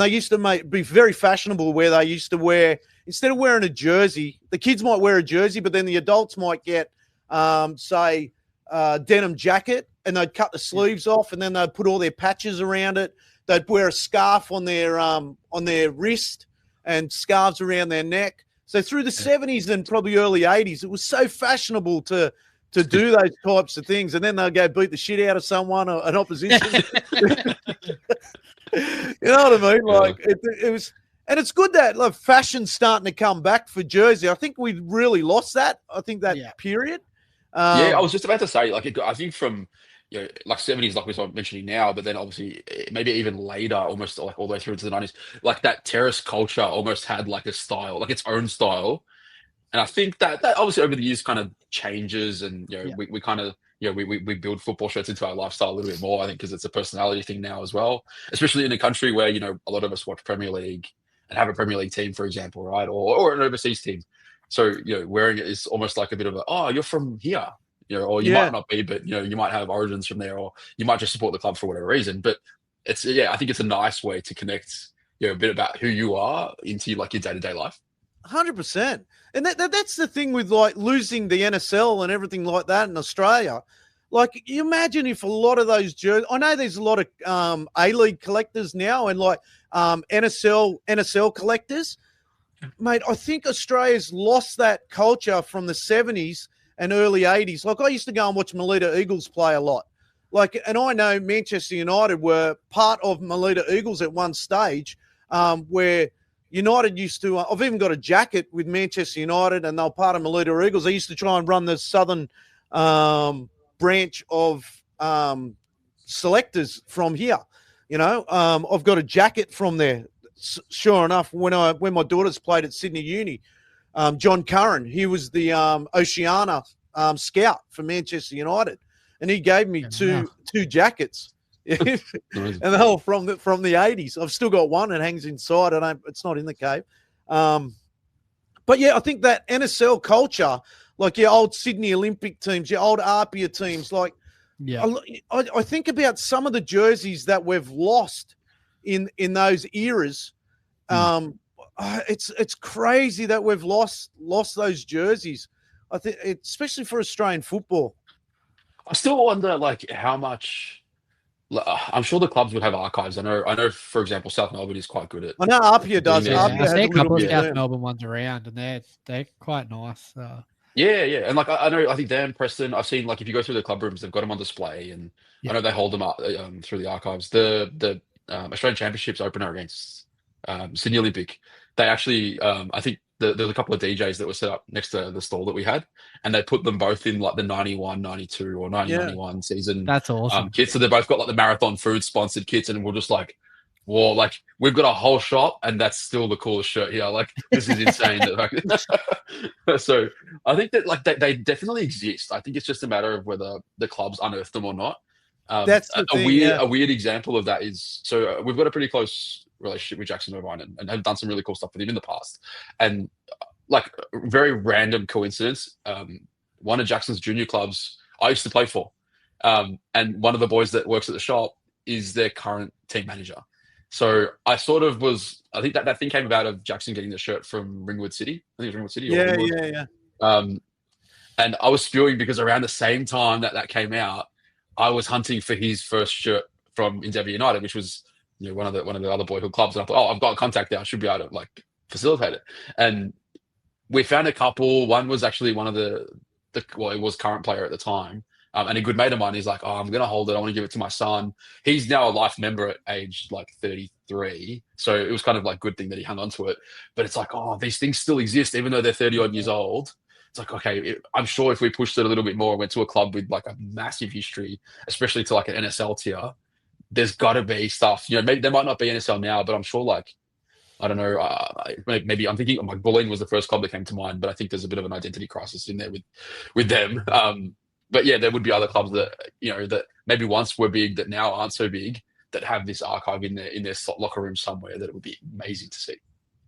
they used to be very fashionable where they used to wear, instead of wearing a jersey, the kids might wear a jersey, but then the adults might get, say, denim jacket, and they'd cut the sleeves off, and then they'd put all their patches around it. They'd wear a scarf on their wrist and scarves around their neck. So through the 70s and probably early 80s, it was so fashionable to do those types of things, and then they'll go beat the shit out of someone or an opposition. You know what I mean? Like it was, and it's good that like fashion's starting to come back for jersey. I think we really lost that. I think that period. I was just about to say, like, I think from like 70s, like we're mentioning now, but then obviously maybe even later, almost like all the way through to the 90s, like that terrace culture almost had like a style, like its own style. And I think that obviously over the years kind of changes, and we kind of we build football shirts into our lifestyle a little bit more. I think because it's a personality thing now as well, especially in a country where a lot of us watch Premier League and have a Premier League team, for example, right, or an overseas team. So wearing it is almost like a bit of you're from here, or you might not be, but you might have origins from there, or you might just support the club for whatever reason. But it's I think it's a nice way to connect a bit about who you are into like your day-to-day life. 100%. And that's the thing with like losing the NSL and everything like that in Australia. Like, you imagine if a lot of those jerseys, I know there's a lot of A-League collectors now and like NSL collectors. Mate, I think Australia's lost that culture from the 70s and early 80s. Like, I used to go and watch Melita Eagles play a lot. Like, and I know Manchester United were part of Melita Eagles at one stage where United used to, I've even got a jacket with Manchester United, and they're part of Melita Eagles. They used to try and run the southern branch of selectors from here. I've got a jacket from there. Sure enough, when my daughters played at Sydney Uni, John Curran, he was the Oceania scout for Manchester United, and he gave me two jackets. And they're all from the 80s. I've still got one. It hangs inside. It's not in the cave. But yeah, I think that NSL culture, like your old Sydney Olympic teams, your old Apia teams, like I think about some of the jerseys that we've lost in those eras. It's crazy that we've lost those jerseys. I think, especially for Australian football. I still wonder, like, how much. I'm sure the clubs would have archives. I know. For example, South Melbourne is quite good at. I know Apia does. Yeah, I see a couple of South Melbourne ones around, and they're quite nice. Yeah, and like I think Dan Preston. I've seen, like, if you go through the club rooms, they've got them on display, and I know they hold them up through the archives. The Australian Championships opener against Sydney Olympic, they actually I think there's a couple of DJs that were set up next to the stall that we had, and they put them both in like the 91, 92 or 90-91 season. That's awesome. Kits. So they both got like the Marathon Food sponsored kits, and we're just like, whoa, like we've got a whole shop, and that's still the coolest shirt here. Like, this is insane. So I think that like they definitely exist. I think it's just a matter of whether the clubs unearth them or not. That's the thing, a weird example of that is, so we've got a pretty close relationship with Jackson Irvine and have done some really cool stuff with him in the past. And like, very random coincidence, one of Jackson's junior clubs I used to play for, and one of the boys that works at the shop is their current team manager. So I sort of I think that thing came about of Jackson getting the shirt from Ringwood City. I think it was Ringwood City. Yeah. And I was spewing because around the same time that came out, I was hunting for his first shirt from Endeavour United, which was one of the other boyhood clubs. And I thought, I've got a contact there. I should be able to like facilitate it. And we found a couple. One was actually one of it was current player at the time, and a good mate of mine. He's like, I'm going to hold it. I want to give it to my son. He's now a life member at age like 33. So it was kind of like good thing that he hung on to it. But it's like, these things still exist, even though they're 30 odd years old. It's like, okay, I'm sure if we pushed it a little bit more, went to a club with like a massive history, especially to like an NSL tier, there's got to be stuff. Maybe there might not be NSL now, but I'm sure, like, I don't know, maybe I'm thinking like Bulleen was the first club that came to mind, but I think there's a bit of an identity crisis in there with them. But yeah, there would be other clubs that that maybe once were big that now aren't so big, that have this archive in their locker room somewhere, that it would be amazing to see.